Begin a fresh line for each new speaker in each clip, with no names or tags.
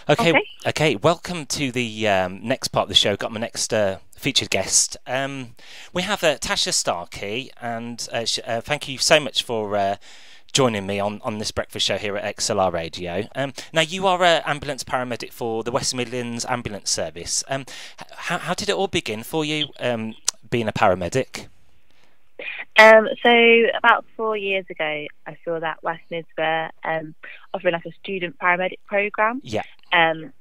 Okay,
Okay.
okay. Welcome to the next part of the show. Got my next featured guest. We have Tasha Starkey, and thank you so much for joining me on this breakfast show here at XLR Radio. Now, you are an ambulance paramedic for the West Midlands Ambulance Service. How did it all begin for you, being a paramedic?
So about 4 years ago, I saw that West Mids were offering like a student paramedic program.
Yeah.
And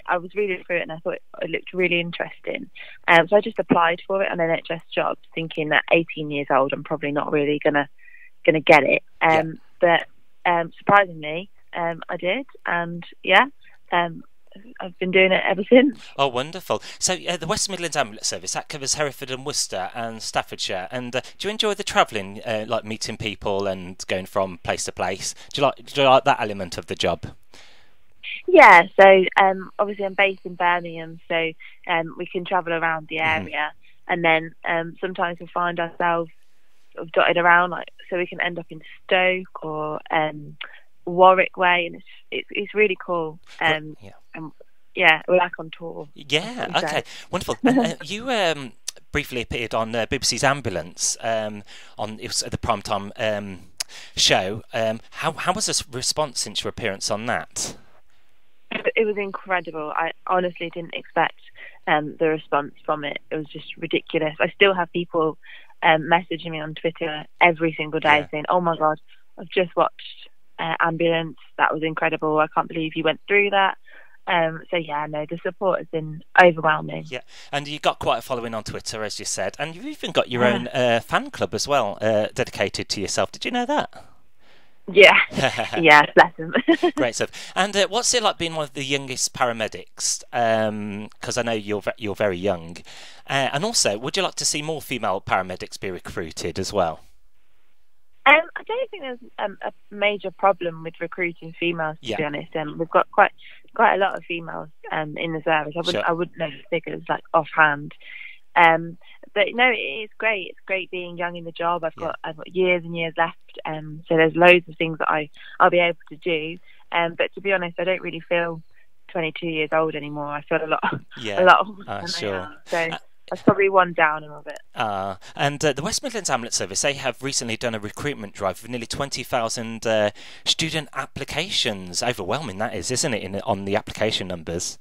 I was reading through it and I thought it looked really interesting. So I just applied for it on NHS jobs, thinking that 18 years old, I'm probably not really gonna get it. But surprisingly, I did, and yeah, I've been doing it ever since.
Oh, wonderful. So the West Midlands Ambulance Service, that covers Hereford and Worcester and Staffordshire. And do you enjoy the travelling, like meeting people and going from place to place? Do you like that element of the job?
Yeah, so obviously I'm based in Birmingham, so we can travel around the area, and then sometimes we find ourselves sort of dotted around, like so we can end up in Stoke or Warwick way, and it's really cool.
Yeah.
And yeah, we're like on tour.
Yeah, okay, wonderful. And you briefly appeared on BBC's Ambulance on it was the primetime show. How was the response since your appearance on that?
It was incredible. I honestly didn't expect the response from it. It was just ridiculous. I still have people messaging me on Twitter every single day saying, "Oh my God, I've just watched Ambulance. That was incredible. I can't believe you went through that." So yeah, no, the support has been overwhelming.
Yeah, and you got quite a following on Twitter, as you said, and you've even got your own fan club as well, dedicated to yourself. Did you know that?
Yeah, yeah, bless him.
Great stuff. And what's it like being one of the youngest paramedics? Because I know you're very young. And also, would you like to see more female paramedics be recruited as well?
I don't think there's a major problem with recruiting females, to be honest. We've got quite a lot of females in the service. I wouldn't know the figures like offhand. But no, it is great. It's great being young in the job. I've got years and years left. So there's loads of things that I'll be able to do. But to be honest, I don't really feel 22 years old anymore. I feel a lot older than
sure.
I am. So that's probably one down a little bit.
And the West Midlands Ambulance Service, they have recently done a recruitment drive with nearly 20,000 student applications. Overwhelming that is, isn't it, on the application numbers?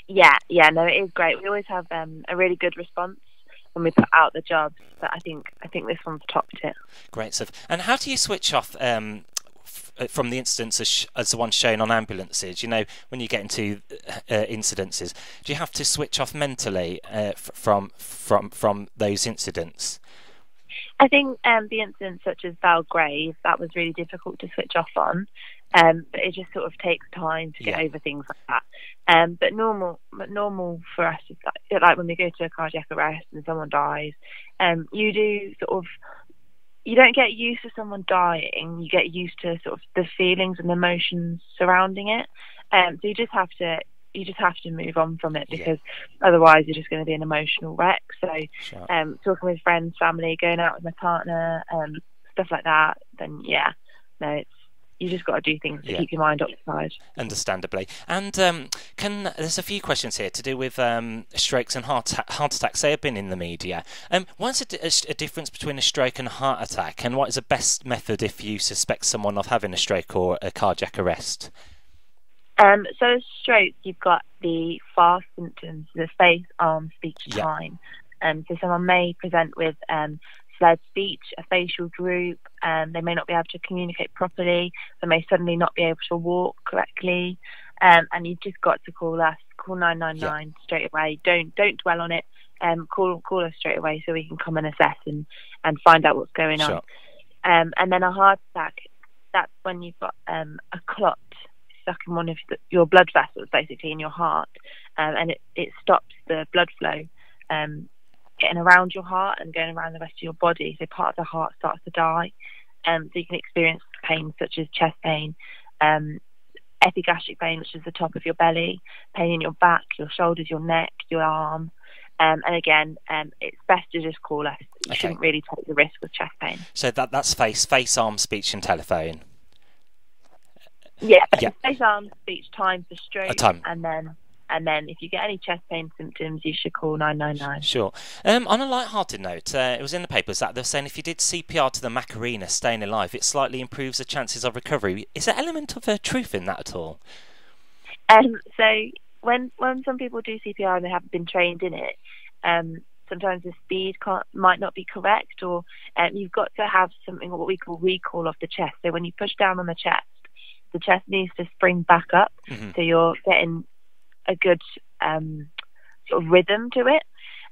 Yeah, no, it is great. We always have a really good response when we put out the jobs, but I think this one's topped it.
Great stuff. And how do you switch off from the incidents as the one shown on ambulances? You know, when you get into incidences, do you have to switch off mentally from those incidents?
I think the incidents such as Belgrave, that was really difficult to switch off on. But it just sort of takes time to get over things like that. But normal for us is like when we go to a cardiac arrest and someone dies, you do sort of, you don't get used to someone dying. You get used to sort of the feelings and emotions surrounding it. So you just have to move on from it, because otherwise you're just going to be an emotional wreck. So talking with friends, family, going out with my partner, stuff like that, then you just got to do things to keep your mind occupied.
Understandably. And there's a few questions here to do with strokes and heart attacks. They have been in the media. What's a difference between a stroke and a heart attack, and what is the best method if you suspect someone of having a stroke or a cardiac arrest?
So a stroke, you've got the fast symptoms, the face, arm, speech, time. So someone may present with slurred speech, a facial droop, they may not be able to communicate properly, they may suddenly not be able to walk correctly, and you've just got to call 999 straight away. Don't dwell on it. Call us straight away so we can come and assess and find out what's going on. And then a heart attack, that's when you've got a clot stuck in one of your blood vessels, basically in your heart, and it stops the blood flow getting around your heart and going around the rest of your body. So part of the heart starts to die. So you can experience pain such as chest pain, epigastric pain, which is the top of your belly, pain in your back, your shoulders, your neck, your arm. And again, it's best to just call us. You shouldn't really take the risk with chest pain.
So that's face, arm, speech and telephone.
Yeah,
Yeah.
face, arm, speech, time for stroke,
Time.
and then if you get any chest pain symptoms, you should call 999.
Sure. On a light-hearted note, it was in the papers that they're saying if you did CPR to the Macarena staying alive, it slightly improves the chances of recovery. Is there an element of truth in that at all?
So when some people do CPR and they haven't been trained in it, sometimes the speed might not be correct, or you've got to have something what we call recall of the chest. So when you push down on the chest needs to spring back up, so you're getting a good sort of rhythm to it.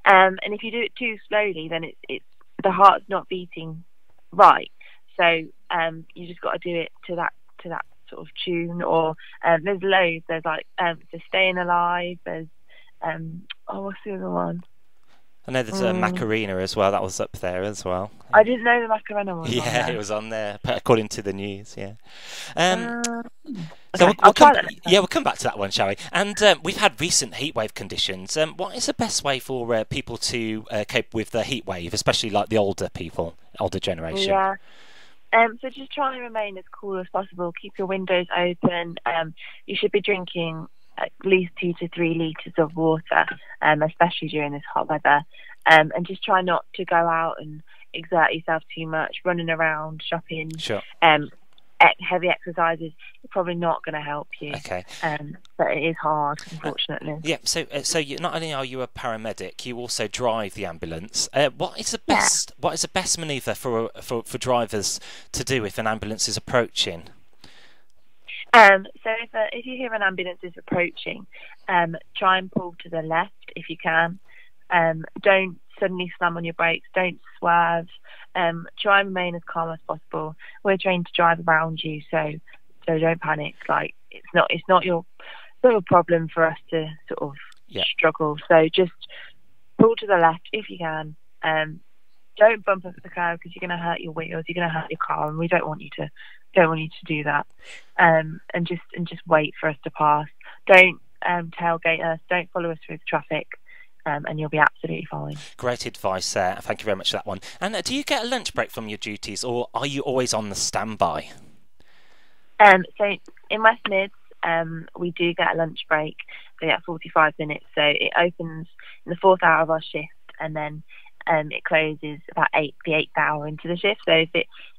And if you do it too slowly, then it's the heart's not beating right. So you just got to do it to that sort of tune. Or there's loads. There's like for staying alive. There's what's the other one?
I know there's a Macarena as well. That was up there as well.
I didn't know the Macarena was on there.
It was on there, according to the news, yeah.
Okay,
we'll come back to that one, shall we? And we've had recent heatwave conditions. What is the best way for people to cope with the heatwave, especially like the older people, older generation?
Yeah. So just try and remain as cool as possible. Keep your windows open. You should be drinking at least 2 to 3 litres of water, especially during this hot weather. And just try not to go out and exert yourself too much, running around, shopping.
Sure.
Heavy exercises are probably not going to help you.
Okay.
But it is hard, unfortunately.
Yeah. So you, not only are you a paramedic, you also drive the ambulance. What is the best manoeuvre for drivers to do if an ambulance is approaching?
So if you hear an ambulance is approaching, try and pull to the left if you can. Don't suddenly slam on your brakes. Don't swerve. Try and remain as calm as possible. We're trained to drive around you, so don't panic. Like it's not your problem for us to sort of struggle. So just pull to the left if you can. Don't bump up the curb because you're going to hurt your wheels. You're going to hurt your car, and we don't want you to do that. And just wait for us to pass. Don't tailgate us. Don't follow us through the traffic. And you'll be absolutely fine. Great
advice there. Thank you very much for that one. And do you get a lunch break from your duties, or are you always on the standby?
So in West Mids, we do get a lunch break. We get 45 minutes. So it opens in the 4th hour of our shift, and then it closes about the 8th hour into the shift. So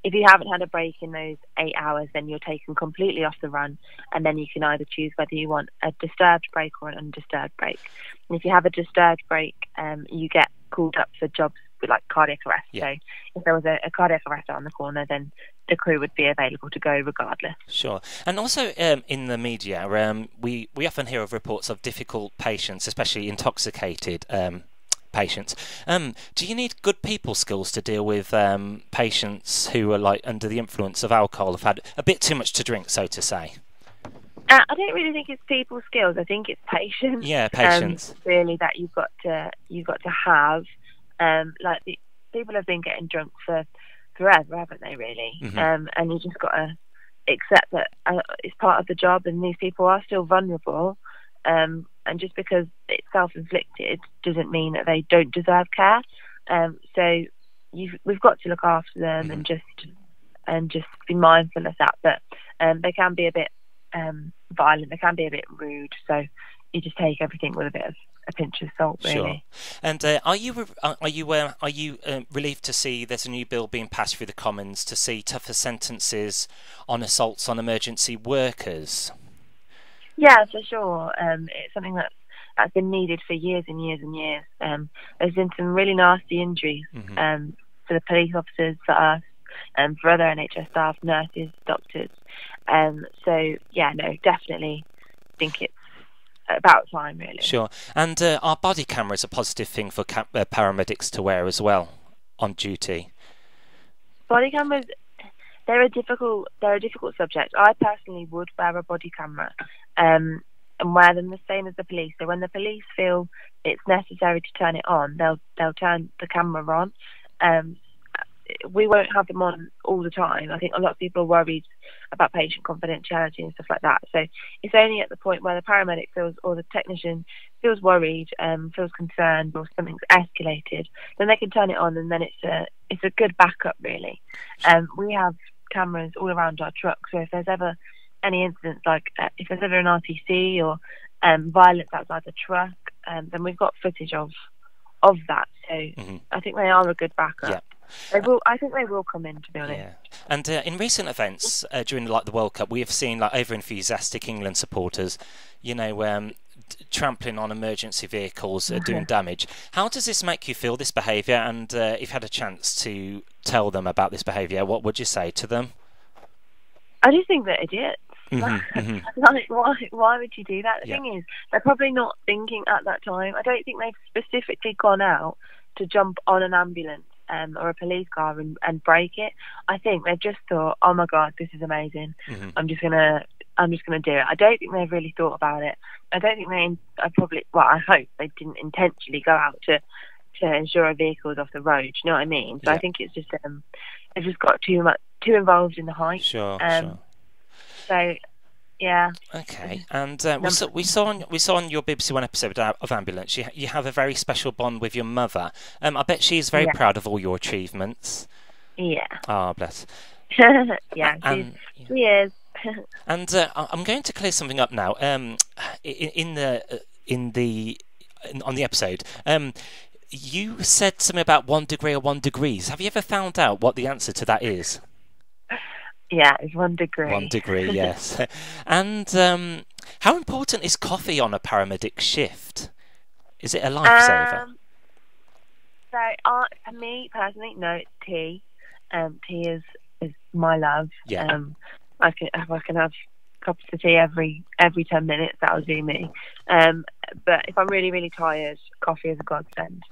if you haven't had a break in those 8 hours, then you're taken completely off the run, and then you can either choose whether you want a disturbed break or an undisturbed break. And if you have a disturbed break, you get called up for jobs with like cardiac arrest. Yeah. So if there was a cardiac arrest on the corner, then the crew would be available to go regardless.
Sure. And also in the media, we often hear of reports of difficult patients, especially intoxicated patients. Do you need good people skills to deal with patients who are like under the influence of alcohol, have had a bit too much to drink, so to say?
I don't really think it's people skills. I think it's patience.
Yeah, patience.
Really, that you've got to have. Like the people have been getting drunk for forever, haven't they? Really, and you just got to accept that it's part of the job, and these people are still vulnerable. And just because it's self-inflicted doesn't mean that they don't deserve care. So we've got to look after them and just be mindful of that. But they can be a bit violent. They can be a bit rude. So you just take everything with a bit of a pinch of salt, really.
Sure. And are you relieved to see there's a new bill being passed through the Commons to see tougher sentences on assaults on emergency workers?
Yeah, for sure. It's something that's been needed for years and years and years. There's been some really nasty injuries for the police officers, for us, for other NHS staff, nurses, doctors. So, yeah, no, definitely think it's about time, really.
Sure. And are body cameras a positive thing for paramedics to wear as well on duty?
Body cameras, they're a difficult subject. I personally would wear a body camera and wear them the same as the police. So when the police feel it's necessary to turn it on, they'll turn the camera on. We won't have them on all the time. I think a lot of people are worried about patient confidentiality and stuff like that. So it's only at the point where the paramedic feels, or the technician feels worried, feels concerned, or something's escalated, then they can turn it on, and then it's a good backup, really. We have cameras all around our truck, so if there's ever any incidents, like if there's ever an RTC or violence outside the truck, then we've got footage of that. So I think they are a good backup.
Yeah.
I think they will come in, to be honest.
Yeah. And in recent events during the World Cup, we have seen over enthusiastic England supporters, trampling on emergency vehicles, doing damage. How does this make you feel, this behaviour? And if you had a chance to tell them about this behaviour, what would you say to them?
I just think they're idiots. Like, why would you do that? The thing is, they're probably not thinking at that time. I don't think they've specifically gone out to jump on an ambulance or a police car and break it. I think they've just thought, oh my God, this is amazing. I'm just gonna do it. I don't think they've really thought about it. I don't think I hope they didn't intentionally go out to ensure a vehicle is off the road. Do you know what I mean? So I think it's just they've just got too involved in the hype.
Sure.
So, yeah.
Okay, and we saw on your BBC One episode of Ambulance, you have a very special bond with your mother. I bet she's very proud of all your achievements. Yeah. Oh, bless.
Yeah, she is.
And I'm going to clear something up now. On the episode, you said something about 1 degree or 1 degrees. Have you ever found out what the answer to that is?
Yeah, it's 1 degree.
1 degree, yes. And how important is coffee on a paramedic shift? Is it a lifesaver?
So, for me personally, no, it's tea. Tea is my love.
Yeah.
I can have cups of tea every 10 minutes. That would be me. But if I'm really, really tired, coffee is a godsend.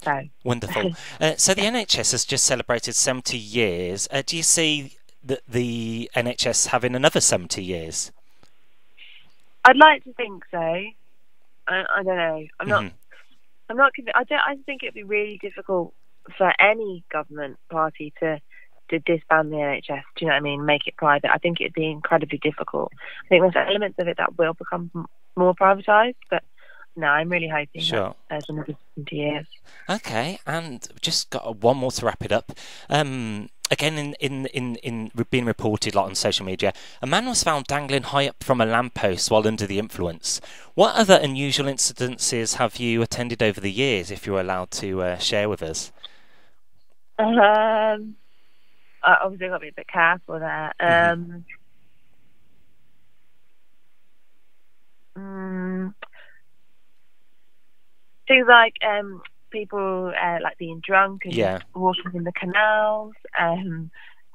So
wonderful. So the NHS has just celebrated 70 years. Do you see the NHS having another 70 years?
I'd like to think so. I don't know. I'm not convinced. I think it'd be really difficult for any government party to disband the NHS. Do you know what I mean? Make it private. I think it'd be incredibly difficult. I think there's elements of it that will become more privatised, but no, I'm really hoping that there's another 20 years.
Okay, and just got one more to wrap it up. Again, in being reported on social media, a man was found dangling high up from a lamppost while under the influence. What other unusual incidences have you attended over the years, if you're allowed to share with us?
Obviously, I've got to be a bit careful there. Things like people like being drunk and walking in the canals,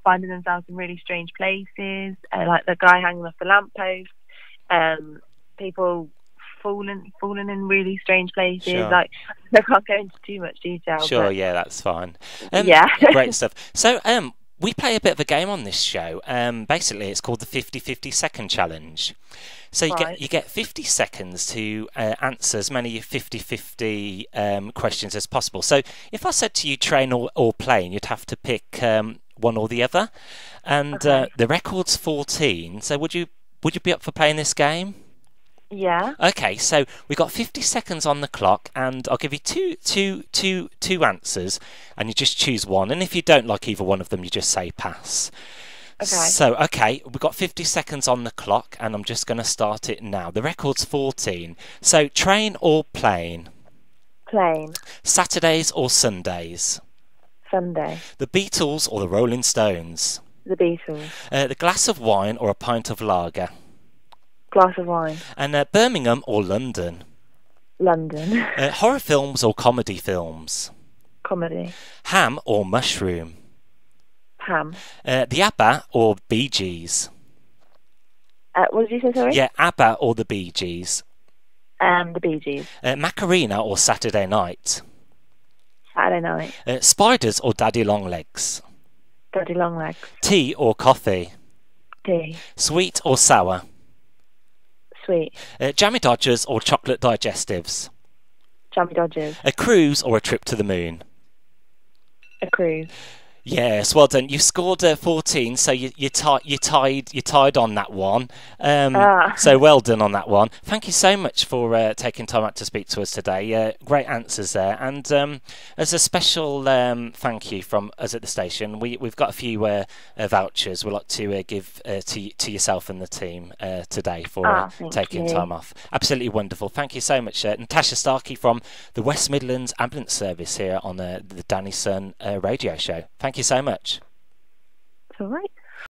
finding themselves in really strange places, like the guy hanging off the lamppost, people falling in really strange places. Like, I can't go into too much detail.
Sure, yeah, that's fine. Great stuff. So, we play a bit of a game on this show. Basically, it's called the 50-50 second challenge. So you get 50 seconds to answer as many 50-50 questions as possible. So if I said to you train or plane, you'd have to pick one or the other. And the record's 14. So would you be up for playing this game?
Yeah.
Okay, so we've got 50 seconds on the clock, and I'll give you two answers, and you just choose one. And if you don't like either one of them, you just say pass.
Okay.
So, we've got 50 seconds on the clock, and I'm just going to start it now. The record's 14. So, train or plane?
Plane.
Saturdays or Sundays?
Sunday.
The Beatles or the Rolling Stones?
The Beatles.
The glass of wine or a pint of lager?
Glass of wine.
And Birmingham or London?
London.
Horror films or comedy films?
Comedy.
Ham or mushroom?
Ham.
The ABBA or Bee Gees?
What did you say, sorry?
Yeah, ABBA or the Bee Gees?
The Bee Gees.
Macarena or Saturday Night?
Saturday Night.
Spiders or Daddy Longlegs?
Daddy Longlegs.
Tea or coffee?
Tea.
Sweet or sour?
Sweet.
Jammy Dodgers or chocolate digestives?
Jammy Dodgers.
A cruise or a trip to the moon?
A cruise.
Yes, well done. You scored 14, so you tied on that one. So well done on that one. Thank you so much for taking time out to speak to us today. Great answers there. And as a special thank you from us at the station, we've got a few vouchers we'd like to give to yourself and the team today for taking time off. Absolutely wonderful. Thank you so much. And Tasha Starkey from the West Midlands Ambulance Service here on the Danny Sun radio show. Thank you so much.
It's all right.